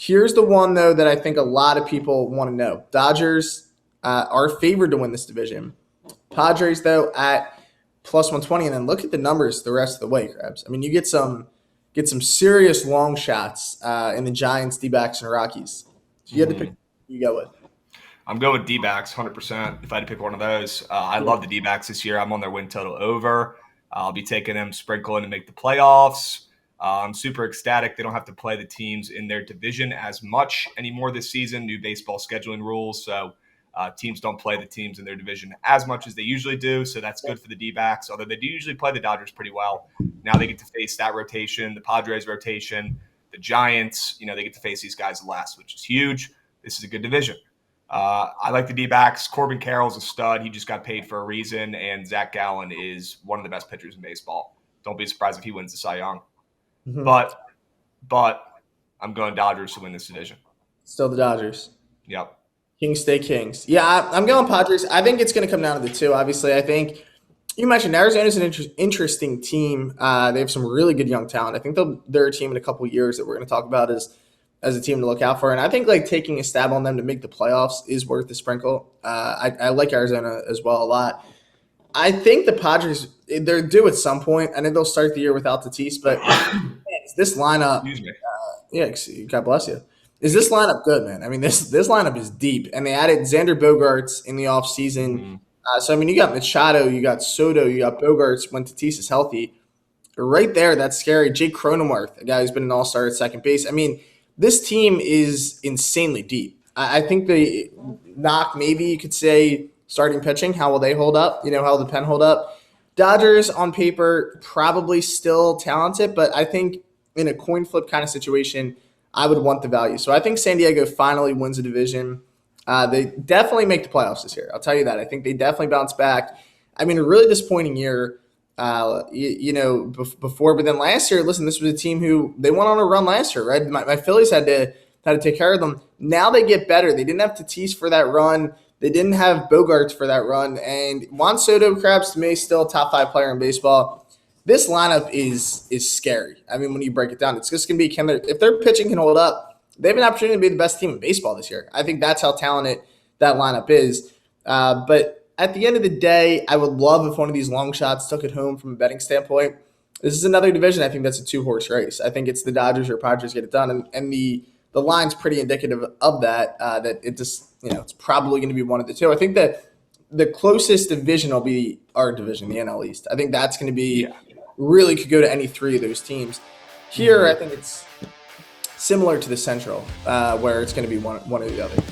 Here's the one, though, that I think a lot of people want to know. Dodgers are favored to win this division. Padres, though, at plus 120. And then look at the numbers the rest of the way, Krabs. I mean, you get some serious long shots in the Giants, D-backs, and Rockies. So you had to pick who you go with. I'm going with D-backs 100% if I had to pick one of those. I love the D-backs this year. I'm on their win total over. I'll be taking them, sprinkling to make the playoffs. I'm super ecstatic. They don't have to play the teams in their division as much anymore this season. New baseball scheduling rules. So teams don't play the teams in their division as much as they usually do. So that's good for the D-backs, although they do usually play the Dodgers pretty well. Now they get to face that rotation, the Padres rotation, the Giants. They get to face these guys less, which is huge. This is a good division. I like the D-backs. Corbin Carroll's a stud. He just got paid for a reason, and Zach Gallen is one of the best pitchers in baseball. Don't be surprised if he wins the Cy Young. Mm-hmm. But I'm going Dodgers to win this division. Still the Dodgers. Yep. Kings stay kings. Yeah, I'm going Padres. I think it's going to come down to the two. Obviously, I think you mentioned Arizona's an interesting team. They have some really good young talent. I think they're a team in a couple of years that we're going to talk about as a team to look out for. And I think taking a stab on them to make the playoffs is worth the sprinkle. I like Arizona as well a lot. I think the Padres, they're due at some point. I know they'll start the year without Tatis, but this lineup, God bless you. Is this lineup good, man? I mean, this lineup is deep. And they added Xander Bogaerts in the offseason. Mm-hmm. So, I mean, you got Machado, you got Soto, you got Bogaerts when Tatis is healthy. Right there, that's scary. Jake Cronenworth, a guy who's been an all-star at second base. I mean, this team is insanely deep. I think the knock, maybe you could say, starting pitching. How will they hold up? How will the pen hold up? Dodgers, on paper, probably still talented, but I think in a coin flip kind of situation, I would want the value. So I think San Diego finally wins a division. They definitely make the playoffs this year. I'll tell you that. I think they definitely bounce back. I mean, a really disappointing year. Before, but then last year, listen, this was a team who they went on a run last year, right? My Phillies had to take care of them. Now they get better. They didn't have Tatis for that run. They didn't have Bogaerts for that run. And Juan Soto, Krabs, to me, still top 5 player in baseball. This lineup is scary. I mean, when you break it down, it's just going to be if their pitching can hold up, they have an opportunity to be the best team in baseball this year. I think that's how talented that lineup is. But at the end of the day, I would love if one of these long shots took it home from a betting standpoint. This is another division. I think that's a 2-horse race. I think it's the Dodgers or Padres get it done. And the line's pretty indicative of that, that it just, it's probably going to be one of the two. I think that the closest division will be our division, the NL East. I think that's going to be really could go to any three of those teams. Here, I think it's similar to the Central, where it's going to be one or the other.